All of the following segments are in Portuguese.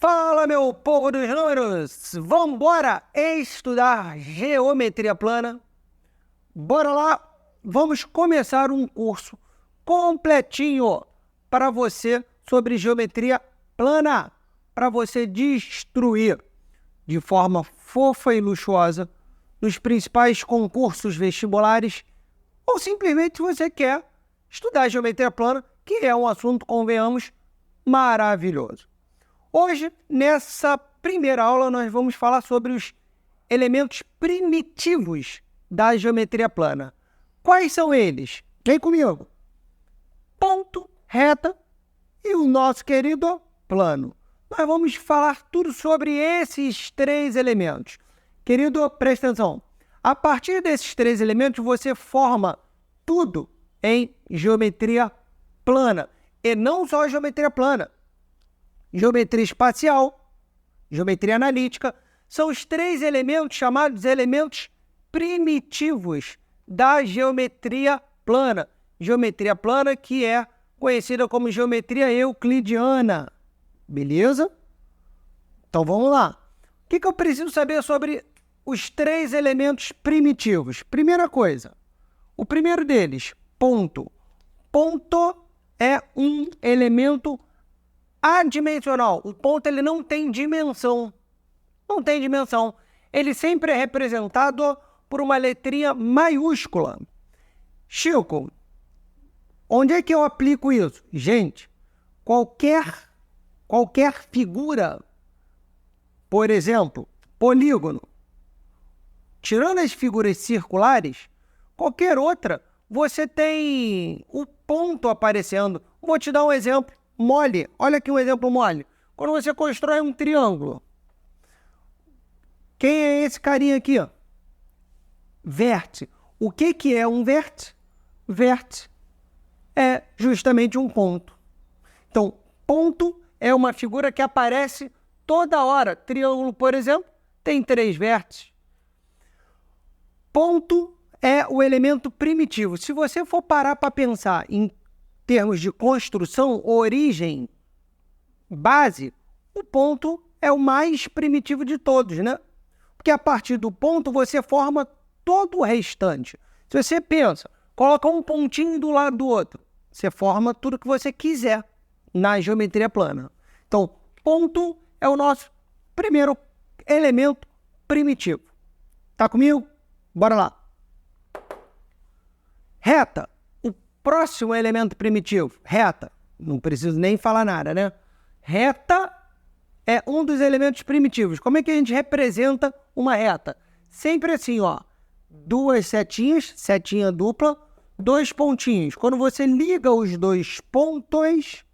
Fala, meu povo dos números! Vambora estudar geometria plana? Bora lá! Vamos começar um curso completinho para você sobre geometria plana, para você destruir de forma fofa e luxuosa nos principais concursos vestibulares, ou simplesmente você quer estudar geometria plana, que é um assunto, convenhamos, maravilhoso. Hoje, nessa primeira aula, nós vamos falar sobre os elementos primitivos da geometria plana. Quais são eles? Vem comigo. Ponto, reta e o nosso querido plano. Nós vamos falar tudo sobre esses três elementos. Querido, presta atenção. A partir desses três elementos, você forma tudo em geometria plana. E não só geometria plana. Geometria espacial, geometria analítica, são os três elementos chamados elementos primitivos da geometria plana. Geometria plana que é conhecida como geometria euclidiana. Beleza? Então vamos lá. O que eu preciso saber sobre os três elementos primitivos? Primeira coisa, o primeiro deles, ponto. Ponto é um elemento adimensional. O ponto ele não tem dimensão. Não tem dimensão. Ele sempre é representado por uma letrinha maiúscula. Chico, onde é que eu aplico isso? Gente, qualquer figura, por exemplo, polígono, tirando as figuras circulares, qualquer outra, você tem o ponto aparecendo. Vou te dar um exemplo mole. Olha aqui um exemplo mole. Quando você constrói um triângulo, quem é esse carinha aqui? Vértice. O que é um vértice? Vértice é justamente um ponto. Então, ponto é uma figura que aparece toda hora. Triângulo, por exemplo, tem 3 vértices. Ponto é o elemento primitivo. Se você for parar para pensar em termos de construção, origem, base, o ponto é o mais primitivo de todos, né? Porque a partir do ponto você forma todo o restante. Se você pensa, coloca um pontinho do lado do outro, você forma tudo que você quiser na geometria plana. Então, ponto é o nosso primeiro elemento primitivo. Tá comigo? Bora lá. Reta. Próximo elemento primitivo, reta. Não preciso nem falar nada, né? Reta é um dos elementos primitivos. Como é que a gente representa uma reta? Sempre assim, ó. 2 setinhas, setinha dupla, 2 pontinhos. Quando você liga os 2 pontos,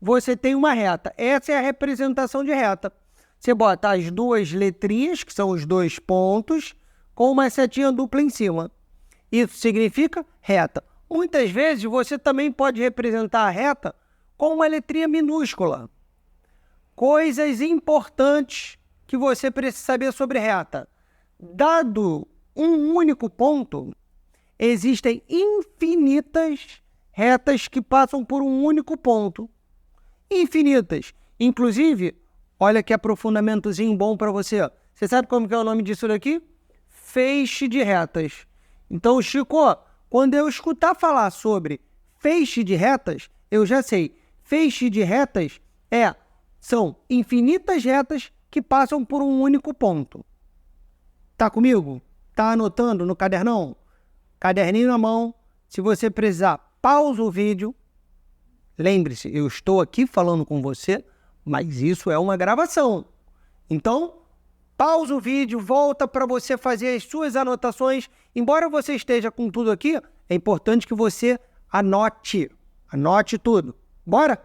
você tem uma reta. Essa é a representação de reta. Você bota as 2 letrinhas, que são os 2 pontos, com uma setinha dupla em cima. Isso significa reta. Muitas vezes você também pode representar a reta com uma letrinha minúscula. Coisas importantes que você precisa saber sobre reta. Dado um único ponto, existem infinitas retas que passam por um único ponto. Infinitas. Inclusive, olha que aprofundamentozinho bom para você. Você sabe como que é o nome disso daqui? Feixe de retas. Então, Chico, quando eu escutar falar sobre feixe de retas, eu já sei. Feixe de retas são infinitas retas que passam por um único ponto. Tá comigo? Tá anotando no cadernão? Caderninho na mão. Se você precisar, pausa o vídeo. Lembre-se, eu estou aqui falando com você, mas isso é uma gravação. Então, pausa o vídeo, volta para você fazer as suas anotações. Embora você esteja com tudo aqui, é importante que você anote. Anote tudo. Bora?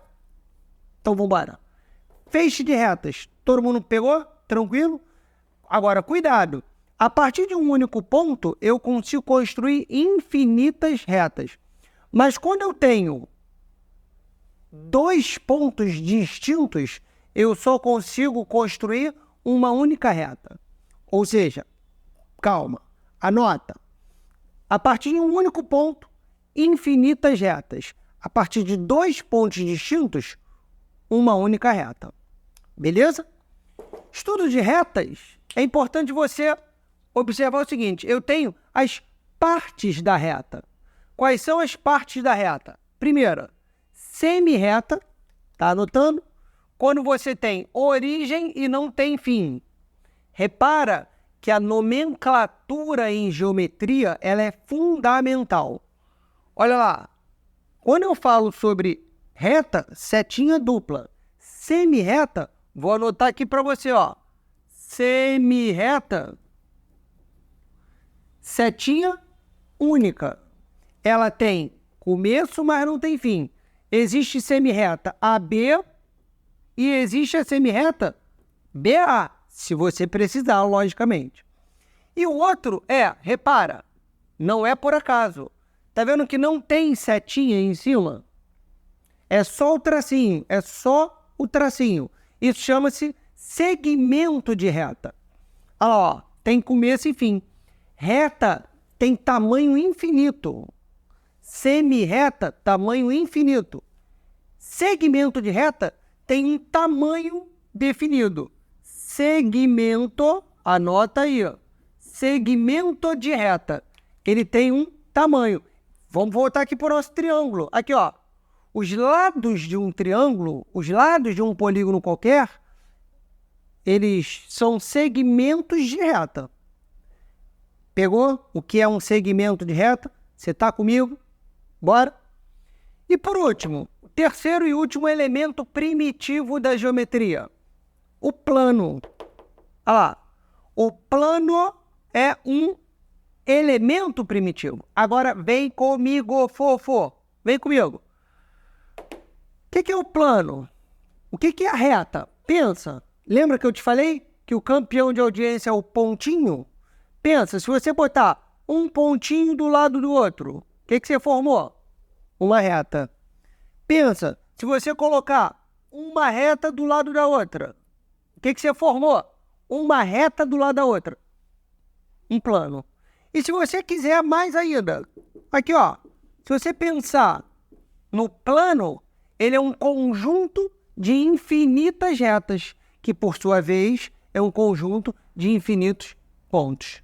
Então, vamos embora. Feixe de retas. Todo mundo pegou? Tranquilo? Agora, cuidado. A partir de um único ponto, eu consigo construir infinitas retas. Mas quando eu tenho 2 pontos distintos, eu só consigo construir uma única reta. Ou seja, calma, anota. A partir de um único ponto, infinitas retas. A partir de 2 pontos distintos, uma única reta. beleza? Estudo de retas, é importante você observar o seguinte, eu tenho as partes da reta. Quais são as partes da reta? Primeira, semi-reta, tá anotando? Quando você tem origem e não tem fim. Repara que a nomenclatura em geometria, ela é fundamental. Olha lá, quando eu falo sobre reta, setinha dupla. Semi-reta, vou anotar aqui para você, ó. Semi-reta, setinha única. Ela tem começo, mas não tem fim. Existe semi-reta AB e existe a semi-reta BA, se você precisar, logicamente. E o outro repara, não é por acaso. Tá vendo que não tem setinha em cima? É só o tracinho, é só o tracinho. Isso chama-se segmento de reta. Olha lá, ó, tem começo e fim. Reta tem tamanho infinito. Semi-reta, tamanho infinito. Segmento de reta tem um tamanho definido. Segmento, anota aí, ó. Segmento de reta. Ele tem um tamanho. Vamos voltar aqui para o nosso triângulo. Aqui, ó. Os lados de um triângulo, os lados de um polígono qualquer, eles são segmentos de reta. Pegou o que é um segmento de reta? Você está comigo? Bora? E por último, o terceiro e último elemento primitivo da geometria. O plano. Olha lá. O plano é um elemento primitivo. Agora vem comigo, fofo. Vem comigo. O que é o plano? O que é a reta? Pensa. Lembra que eu te falei que o campeão de audiência é o pontinho? Pensa, se você botar um pontinho do lado do outro, o que você formou? Uma reta. Pensa, se você colocar uma reta do lado da outra, o que você formou? Uma reta do lado da outra. Um plano. E se você quiser mais ainda, aqui ó, se você pensar no plano, ele é um conjunto de infinitas retas, que por sua vez é um conjunto de infinitos pontos.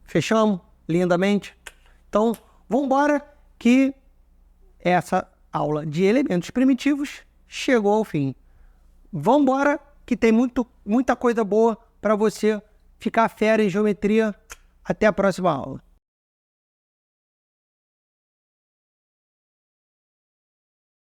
Fechamos? Lindamente? Então, vamos embora que essa aula de elementos primitivos chegou ao fim. Vamos embora que tem muita coisa boa para você ficar fera em geometria. Até a próxima aula.